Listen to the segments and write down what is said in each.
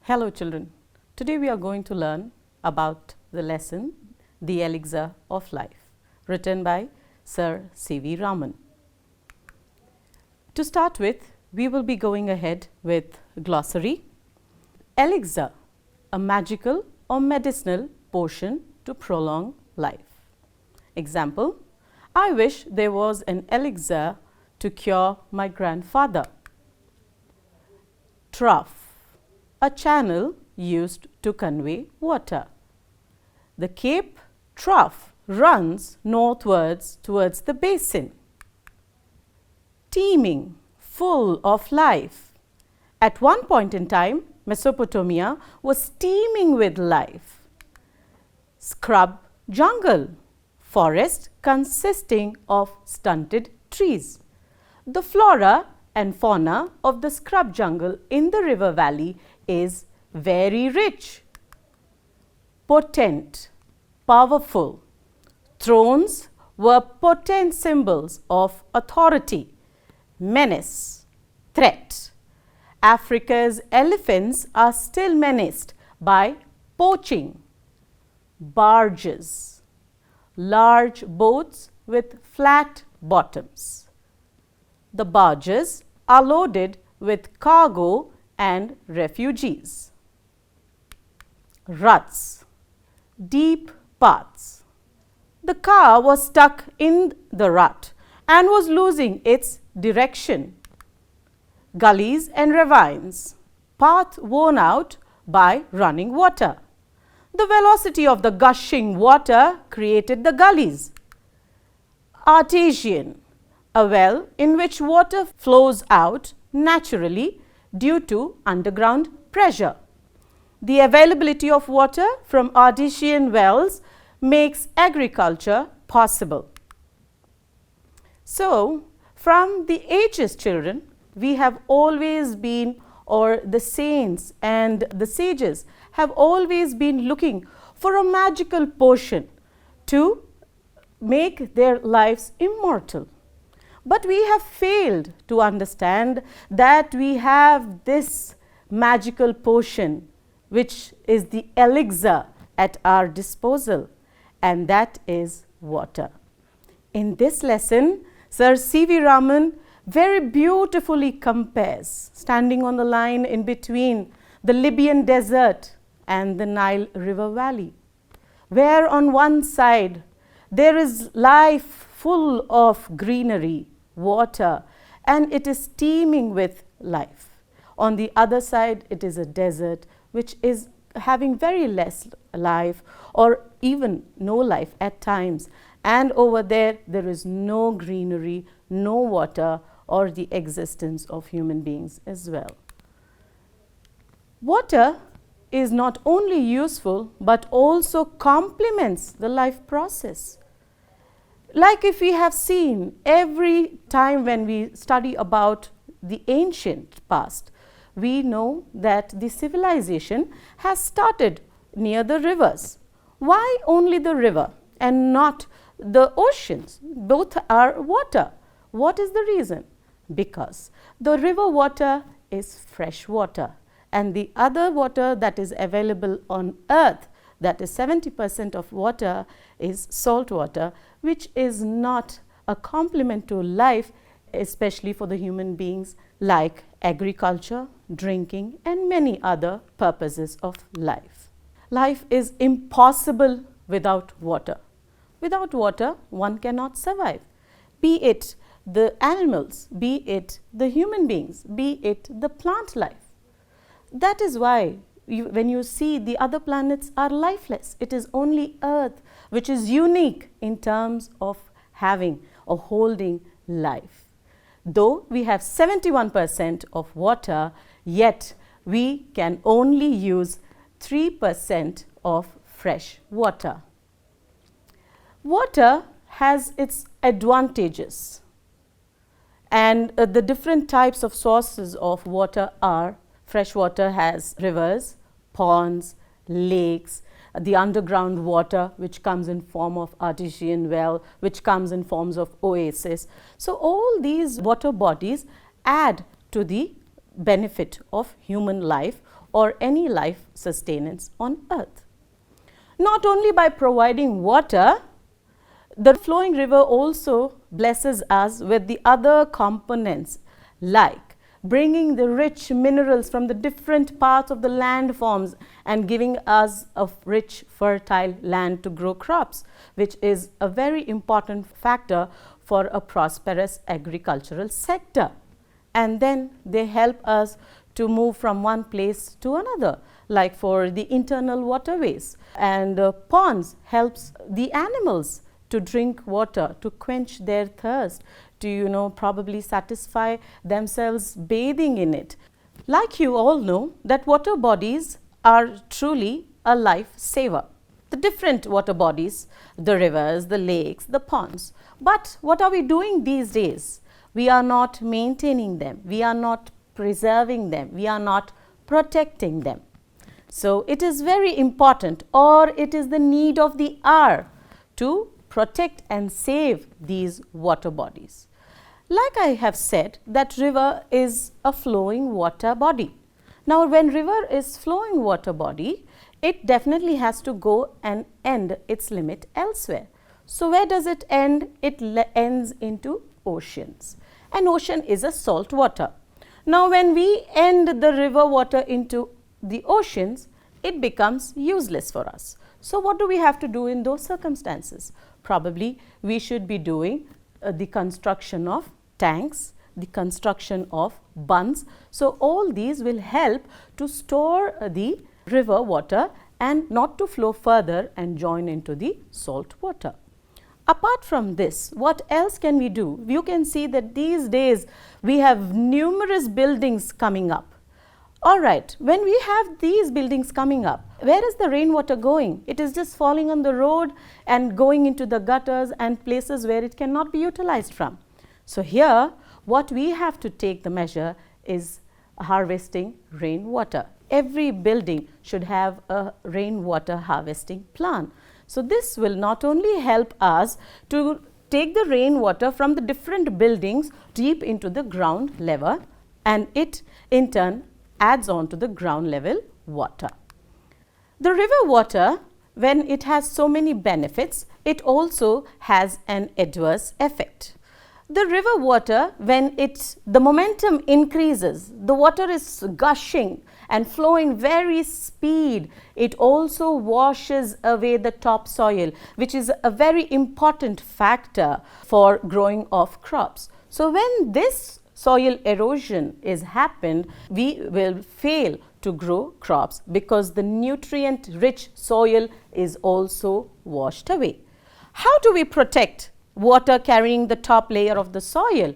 Hello children, today we are going to learn about the lesson The Elixir of Life, written by Sir C.V. Raman. To start with, we will be going ahead with glossary. Elixir, a magical or medicinal potion to prolong life. Example, I wish there was an elixir to cure my grandfather. Trough, a channel used to convey water. The Cape Trough runs northwards towards the basin. Teeming, full of life. At one point in time, Mesopotamia was teeming with life. Scrub jungle, forest consisting of stunted trees. The flora and fauna of the scrub jungle in the river valley is very rich. Potent, powerful. Thrones were potent symbols of authority, menace, threat. Africa's elephants are still menaced by poaching. Barges, large boats with flat bottoms. The barges are loaded with cargo and refugees. Ruts, deep paths. The car was stuck in the rut and was losing its direction. Gullies and ravines, path worn out by running water. The velocity of the gushing water created the gullies. Artesian, a well in which water flows out naturally due to underground pressure. The availability of water from artesian wells makes agriculture possible. So, from the ages, children, we have always been, or the saints and the sages have always been looking for a magical potion to make their lives immortal. But we have failed to understand that we have this magical potion, which is the elixir at our disposal, and that is water. In this lesson, Sir C.V. Raman very beautifully compares, standing on the line in between the Libyan desert and the Nile River Valley, where on one side there is life full of greenery, water, and it is teeming with life. On the other side, it is a desert which is having very less life or even no life at times. And over there is no greenery, no water, or the existence of human beings as well. Water is not only useful but also complements the life process. Like if we have seen every time when we study about the ancient past, we know that the civilization has started near the rivers. Why only the river and not the oceans? Both are water. What is the reason? Because the river water is fresh water, and the other water that is available on earth, that is 70% of water, is salt water, which is not a complement to life, especially for the human beings, like agriculture, drinking, and many other purposes of life. Life is impossible without water. Without water, one cannot survive, be it the animals, be it the human beings, be it the plant life. That is why when you see the other planets are lifeless, it is only Earth which is unique in terms of having or holding life. Though we have 71% of water, yet we can only use 3% of fresh water. Water has its advantages, and the different types of sources of water are: fresh water has rivers, ponds, lakes, the underground water which comes in form of artesian well, which comes in forms of oasis. So all these water bodies add to the benefit of human life or any life sustenance on earth. Not only by providing water, the flowing river also blesses us with the other components, like bringing the rich minerals from the different parts of the landforms and giving us a rich, fertile land to grow crops, which is a very important factor for a prosperous agricultural sector. And then they help us to move from one place to another, like for the internal waterways. And ponds helps the animals to drink water, to quench their thirst, to probably satisfy themselves bathing in it. Like you all know that water bodies are truly a life saver. The different water bodies, the rivers, the lakes, the ponds. But what are we doing these days? We are not maintaining them. We are not preserving them. We are not protecting them. So it is very important, or it is the need of the hour, to protect and save these water bodies. Like I have said, that river is a flowing water body. Now, when river is flowing water body, it definitely has to go and end its limit elsewhere. So where does it end? It ends into oceans. And ocean is a salt water. Now, when we end the river water into the oceans, it becomes useless for us. So what do we have to do in those circumstances? Probably we should be doing the construction of tanks, the construction of bunds. So all these will help to store the river water and not to flow further and join into the salt water. Apart from this, what else can we do? You can see that these days we have numerous buildings coming up. All right, when we have these buildings coming up, where is the rainwater going? It is just falling on the road and going into the gutters and places where it cannot be utilized from. So here, what we have to take the measure is harvesting rainwater. Every building should have a rainwater harvesting plan. So this will not only help us to take the rainwater from the different buildings deep into the ground level, and it in turn adds on to the ground level water. The river water, when it has so many benefits, it also has an adverse effect. The river water, when the momentum increases, the water is gushing and flowing very speed, it also washes away the topsoil, which is a very important factor for growing of crops. So when this soil erosion is happened, we will fail to grow crops because the nutrient rich soil is also washed away. How do we protect water carrying the top layer of the soil?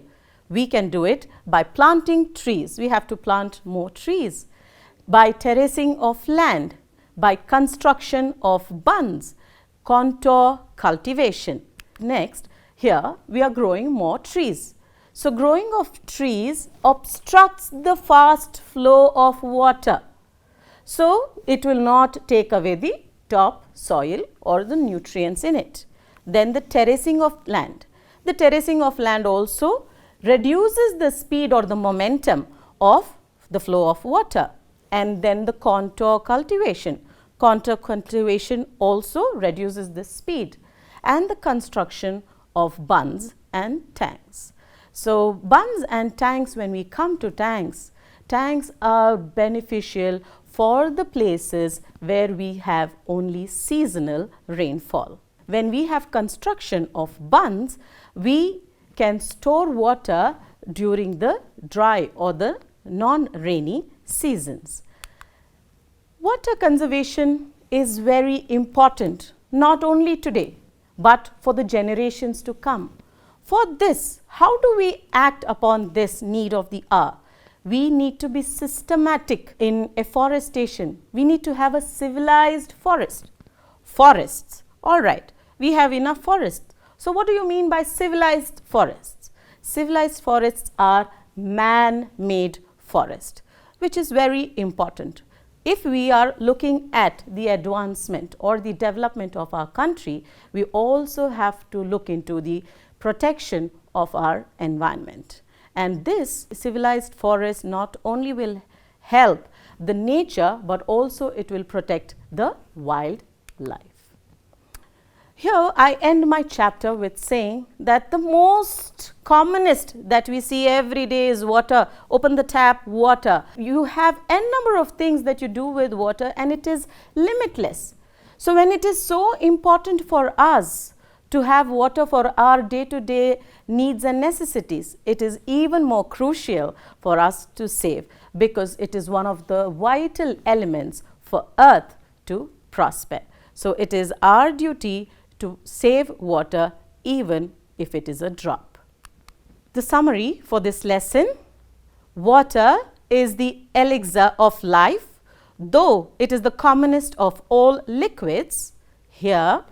We can do it by planting trees. We have to plant more trees. By terracing of land, by construction of bunds, contour cultivation. Next, here we are growing more trees. So growing of trees obstructs the fast flow of water. So it will not take away the top soil or the nutrients in it. Then the terracing of land. The terracing of land also reduces the speed or the momentum of the flow of water. And then the contour cultivation. Contour cultivation also reduces the speed, and the construction of bunds and tanks. So bunds and tanks, when we come to tanks, tanks are beneficial for the places where we have only seasonal rainfall. When we have construction of bunds, we can store water during the dry or the non-rainy seasons. Water conservation is very important, not only today, but for the generations to come. For this, how do we act upon this need of the hour? We need to be systematic in afforestation. We need to have a civilized forest. Forests, all right, we have enough forests. So what do you mean by civilized forests? Civilized forests are man-made forests, which is very important. If we are looking at the advancement or the development of our country, we also have to look into the protection of our environment. And this civilized forest not only will help the nature, but also it will protect the wildlife. Here I end my chapter with saying that the most commonest that we see every day is water. Open the tap, water. You have n number of things that you do with water and it is limitless. So when it is so important for us to have water for our day-to-day needs and necessities, it is even more crucial for us to save, because it is one of the vital elements for Earth to prosper. So it is our duty to save water even if it is a drop. The summary for this lesson: water is the elixir of life. Though it is the commonest of all liquids, here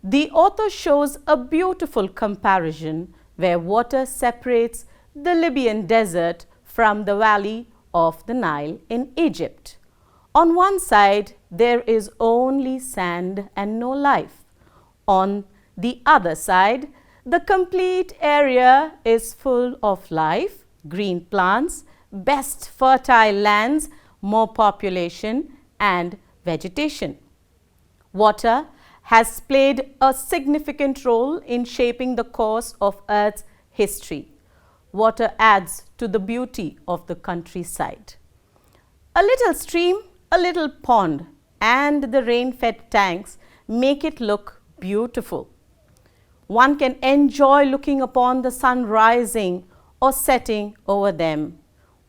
the author shows a beautiful comparison where water separates the Libyan desert from the valley of the Nile in Egypt. On one side, there is only sand and no life. On the other side, the complete area is full of life, green plants, best fertile lands, more population and vegetation. Water has played a significant role in shaping the course of Earth's history. Water adds to the beauty of the countryside. A little stream, a little pond, and the rain-fed tanks make it look beautiful. One can enjoy looking upon the sun rising or setting over them.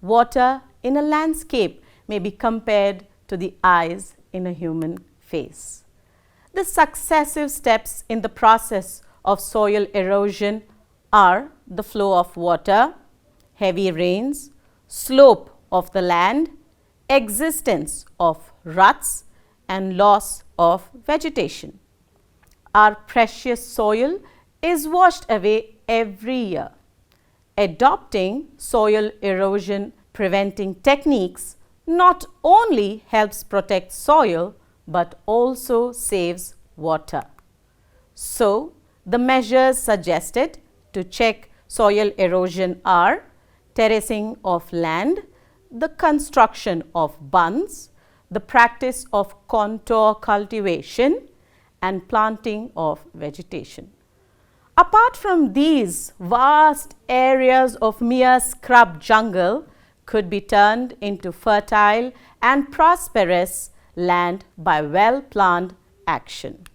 Water in a landscape may be compared to the eyes in a human face. The successive steps in the process of soil erosion are the flow of water, heavy rains, slope of the land, existence of ruts, and loss of vegetation. Our precious soil is washed away every year. Adopting soil erosion preventing techniques not only helps protect soil but also saves water. So, the measures suggested to check soil erosion are terracing of land, the construction of bunds, the practice of contour cultivation, and planting of vegetation. Apart from these, vast areas of mere scrub jungle could be turned into fertile and prosperous land by well-planned action.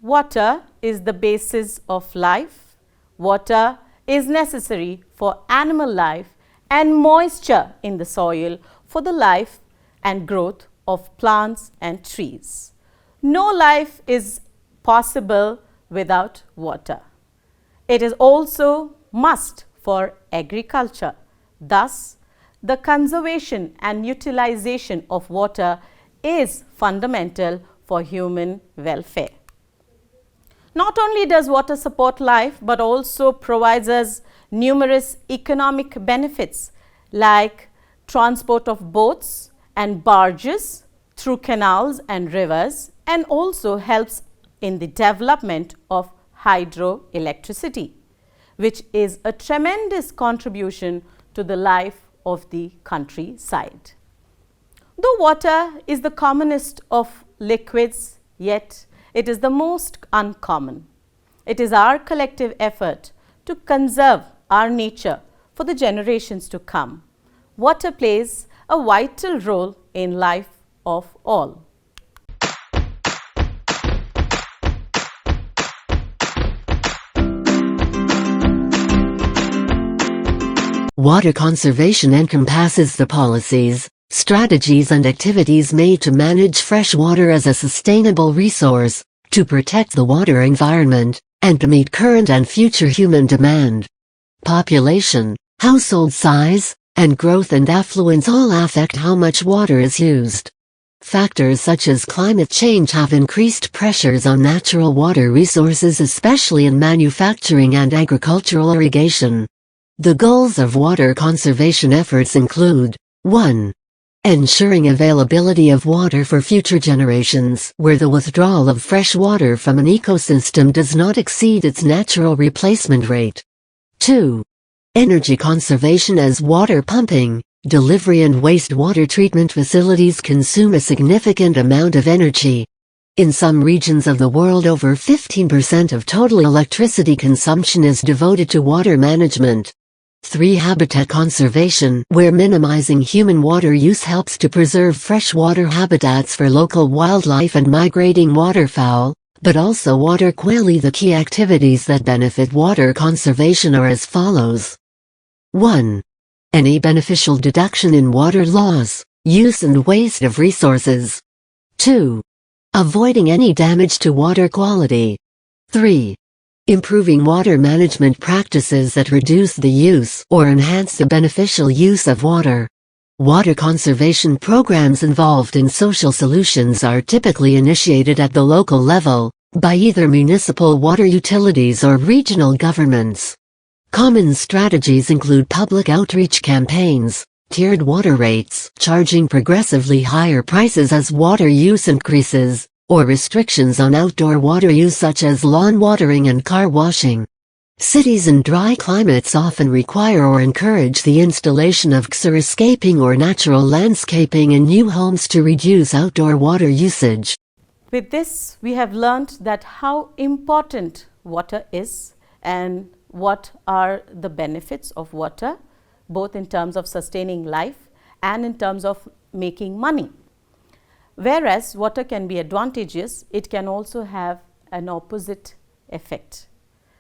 Water is the basis of life. Water is necessary for animal life and moisture in the soil for the life and growth of plants and trees. No life is possible without water. It is also must for agriculture. Thus, the conservation and utilization of water is fundamental for human welfare. Not only does water support life, but also provides us numerous economic benefits like transport of boats and barges through canals and rivers, and also helps in the development of hydroelectricity, which is a tremendous contribution to the life of the countryside. Though water is the commonest of liquids, yet it is the most uncommon. It is our collective effort to conserve our nature for the generations to come. Water plays a vital role in life of all. Water conservation encompasses the policies, strategies and activities made to manage fresh water as a sustainable resource, to protect the water environment, and to meet current and future human demand. Population, household size, and growth and affluence all affect how much water is used. Factors such as climate change have increased pressures on natural water resources, especially in manufacturing and agricultural irrigation. The goals of water conservation efforts include 1. Ensuring availability of water for future generations, where the withdrawal of fresh water from an ecosystem does not exceed its natural replacement rate. 2. Energy conservation, as water pumping, Delivery and wastewater treatment facilities consume a significant amount of energy. In some regions of the world, over 15% of total electricity consumption is devoted to water management. 3. Habitat conservation, where minimizing human water use helps to preserve freshwater habitats for local wildlife and migrating waterfowl, but also water quality. The key activities that benefit water conservation are as follows. 1. Any beneficial deduction in water laws, use and waste of resources. 2. Avoiding any damage to water quality. 3. Improving water management practices that reduce the use or enhance the beneficial use of water. Water conservation programs involved in social solutions are typically initiated at the local level, by either municipal water utilities or regional governments. Common strategies include public outreach campaigns, tiered water rates, charging progressively higher prices as water use increases, or restrictions on outdoor water use such as lawn watering and car washing. Cities in dry climates often require or encourage the installation of xeriscaping or natural landscaping in new homes to reduce outdoor water usage. With this, we have learned that how important water is and what are the benefits of water, both in terms of sustaining life and in terms of making money. Whereas water can be advantageous, it can also have an opposite effect.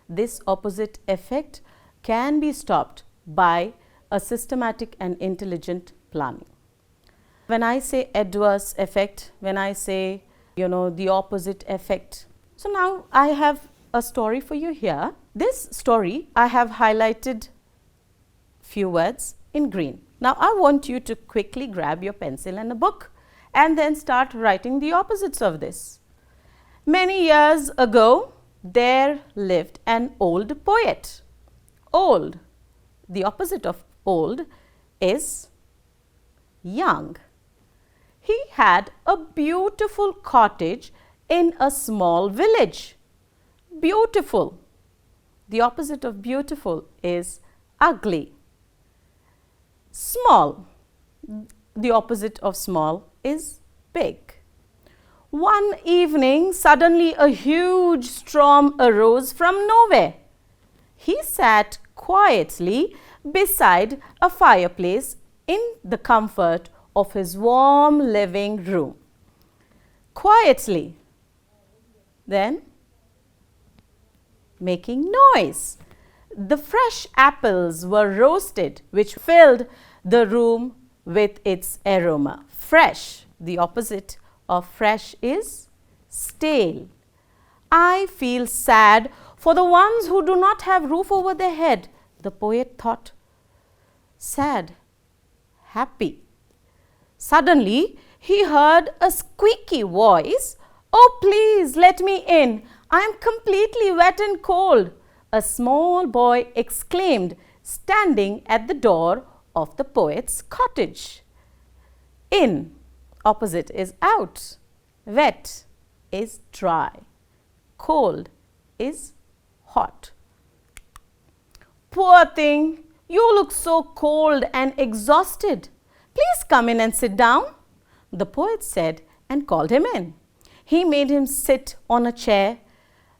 This opposite effect can be stopped by a systematic and intelligent planning. When I say adverse effect, when I say, the opposite effect. So now I have a story for you here. This story I have highlighted few words in green. Now I want you to quickly grab your pencil and a book and then start writing the opposites of this. Many years ago, there lived an old poet. Old. The opposite of old is young. He had a beautiful cottage in a small village. Beautiful. The opposite of beautiful is ugly. Small. The opposite of small is big. One evening, suddenly a huge storm arose from nowhere. He sat quietly beside a fireplace in the comfort of his warm living room. Quietly. Then, making noise. The fresh apples were roasted, which filled the room with its aroma. Fresh. The opposite of fresh is stale. I feel sad for the ones who do not have roof over their head, the poet thought. Sad, happy. Suddenly, he heard a squeaky voice. Oh, please let me in. I am completely wet and cold, a small boy exclaimed, standing at the door of the poet's cottage. In, opposite is out. Wet is dry. Cold is hot. Poor thing, you look so cold and exhausted. Please come in and sit down, the poet said and called him in. He made him sit on a chair.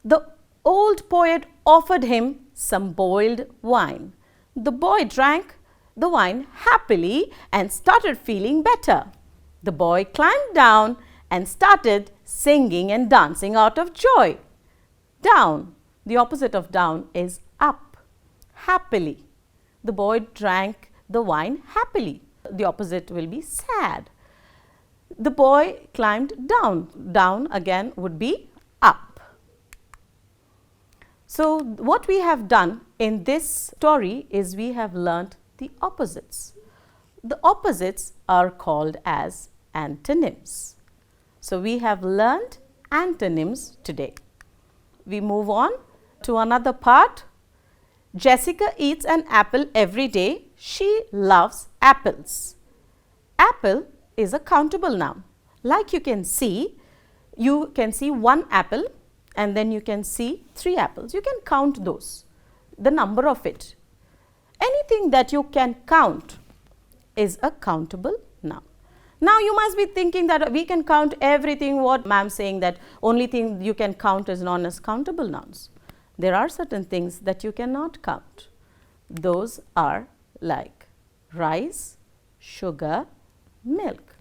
The old poet offered him some boiled wine. The boy drank the wine happily and started feeling better. The boy climbed down and started singing and dancing out of joy. Down, the opposite of down is up, happily. The boy drank the wine happily. The opposite will be sad. The boy climbed down. Down again would be up. So what we have done in this story is we have learnt the opposites. The opposites are called as antonyms. So we have learnt antonyms today. We move on to another part. Jessica eats an apple every day. She loves apples. Apple is a countable noun. Like you can see one apple and then you can see 3 apples. You can count those, the number of it. Anything that you can count is a countable noun. Now you must be thinking that we can count everything, what ma'am saying that only thing you can count is known as countable nouns. There are certain things that you cannot count. Those are like rice, sugar, milk.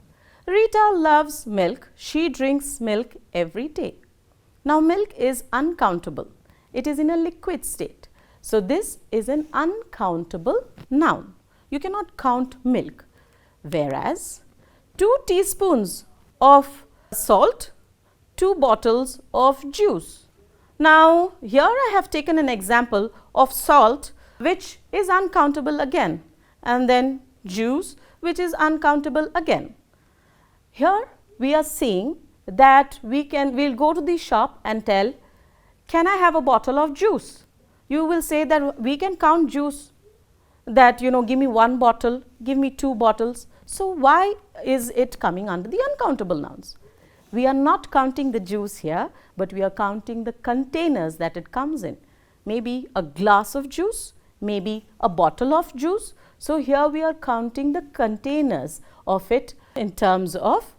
Rita loves milk. She drinks milk every day. Now milk is uncountable. It is in a liquid state. So this is an uncountable noun. You cannot count milk. Whereas 2 teaspoons of salt, 2 bottles of juice. Now here I have taken an example of salt, which is uncountable again, and then juice, which is uncountable again. Here we are seeing that we'll go to the shop and tell, can I have a bottle of juice? You will say that we can count juice, that give me 1 bottle, give me 2 bottles. So why is it coming under the uncountable nouns? We are not counting the juice here, but we are counting the containers that it comes in. Maybe a glass of juice, maybe a bottle of juice. So here we are counting the containers of it in terms of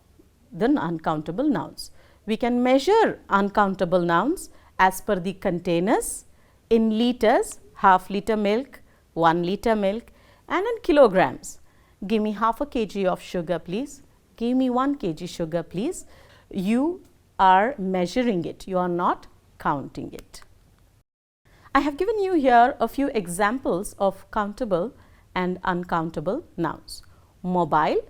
the uncountable nouns. We can measure uncountable nouns as per the containers in liters, half liter milk, 1 liter milk, and in kilograms. Give me half a kg of sugar, please. Give me 1 kg sugar, please. You are measuring it. You are not counting it. I have given you here a few examples of countable and uncountable nouns. Mobile,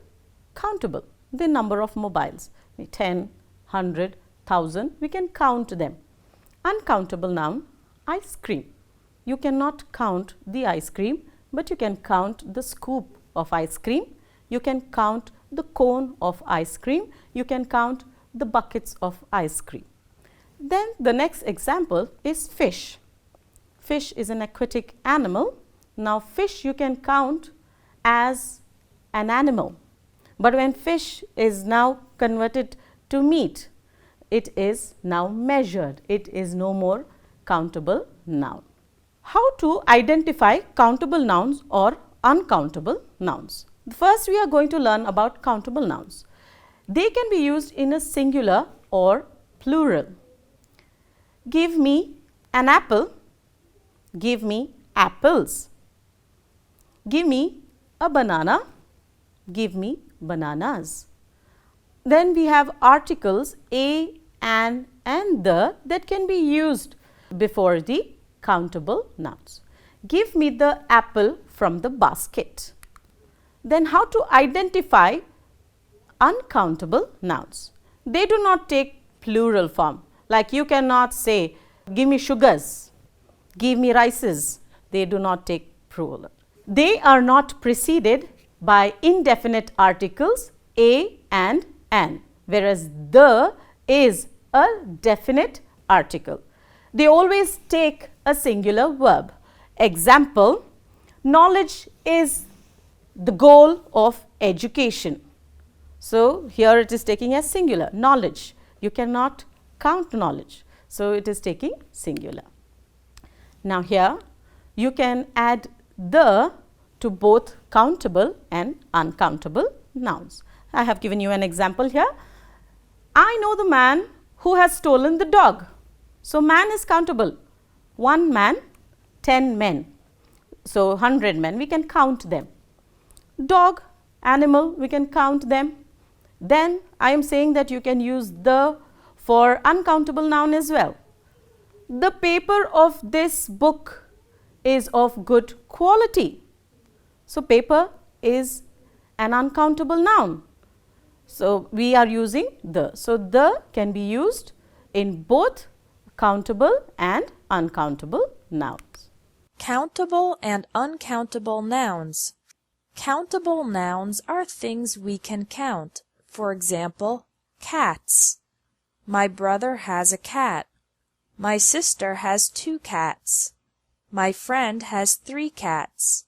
countable. The number of mobiles, 10, 100, 1000, we can count them. Uncountable noun, ice cream. You cannot count the ice cream, but you can count the scoop of ice cream. You can count the cone of ice cream. You can count the buckets of ice cream. Then the next example is fish. Fish is an aquatic animal. Now fish you can count as an animal. But when fish is now converted to meat, it is now measured. It is no more countable noun. How to identify countable nouns or uncountable nouns? First, we are going to learn about countable nouns. They can be used in a singular or plural. Give me an apple. Give me apples. Give me a banana. Give me bananas. Then we have articles a, an, and the that can be used before the countable nouns. Give me the apple from the basket. Then how to identify uncountable nouns? They do not take plural form. Like you cannot say, give me sugars, give me rices. They do not take plural. They are not preceded by indefinite articles a and an, whereas the is a definite article. They always take a singular verb. Example, knowledge is the goal of education. So here it is taking as singular, knowledge. You cannot count knowledge. So it is taking singular. Now here you can add the to both countable and uncountable nouns. I have given you an example here. I know the man who has stolen the dog. So man is countable. 1 man, 10 men. So 100 men, we can count them. Dog, animal, we can count them. Then I am saying that you can use the for uncountable noun as well. The paper of this book is of good quality. So paper is an uncountable noun. So we are using the. So the can be used in both countable and uncountable nouns. Countable and uncountable nouns. Countable nouns are things we can count. For example, cats. My brother has a cat. My sister has 2 cats. My friend has 3 cats.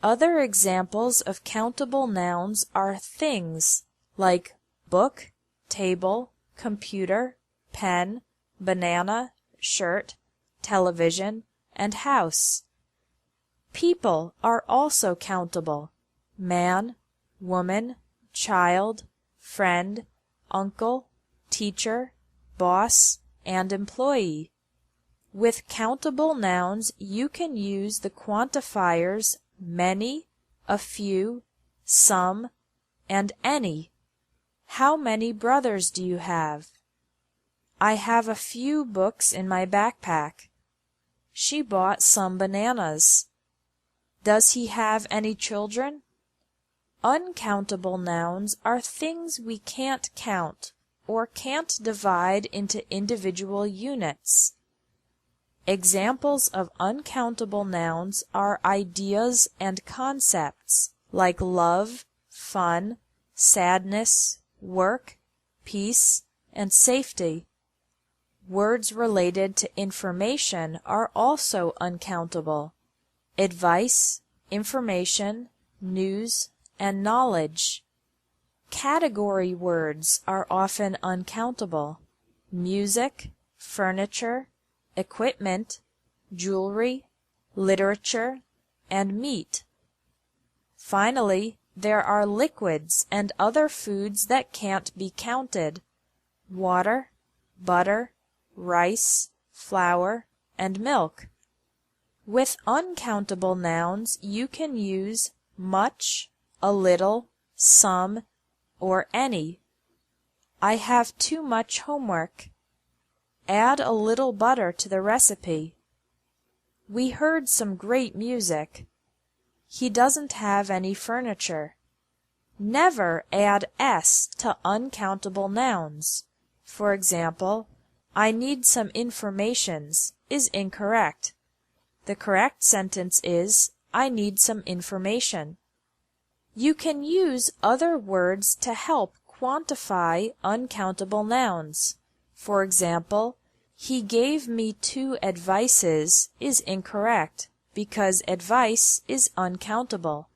Other examples of countable nouns are things like book, table, computer, pen, banana, shirt, television, and house. People are also countable. man, woman, child, friend, uncle, teacher, boss, and employee. With countable nouns, you can use the quantifiers many, a few, some, and any. How many brothers do you have? I have a few books in my backpack. She bought some bananas. Does he have any children? Uncountable nouns are things we can't count or can't divide into individual units. Examples of uncountable nouns are ideas and concepts like love, fun, sadness, work, peace, and safety. Words related to information are also uncountable. Advice, information, news, and knowledge. Category words are often uncountable. Music, furniture, equipment, jewelry, literature, and meat. Finally, there are liquids and other foods that can't be counted. Water, butter, rice, flour, and milk. With uncountable nouns, you can use much, a little, some, or any. I have too much homework. Add a little butter to the recipe. We heard some great music. He doesn't have any furniture. Never add s to uncountable nouns. For example, I need some informations is incorrect. The correct sentence is, I need some information. You can use other words to help quantify uncountable nouns. For example, he gave me 2 advices is incorrect because advice is uncountable.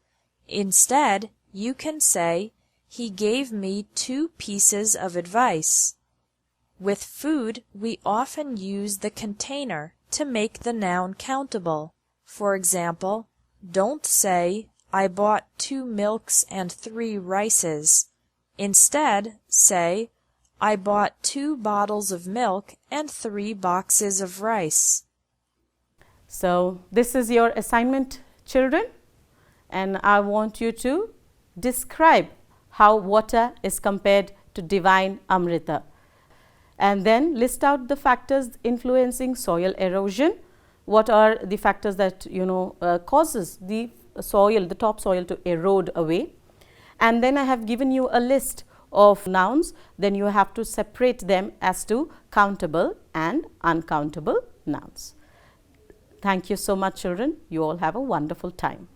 Instead, you can say, he gave me 2 pieces of advice. With food, we often use the container to make the noun countable. For example, don't say, I bought 2 milks and 3 rices. Instead, say, I bought 2 bottles of milk and 3 boxes of rice. So this is your assignment, children, and I want you to describe how water is compared to divine Amrita. And then list out the factors influencing soil erosion. What are the factors that causes the soil, the topsoil to erode away? And then I have given you a list of nouns. Then you have to separate them as to countable and uncountable nouns. Thank you so much, children. You all have a wonderful time.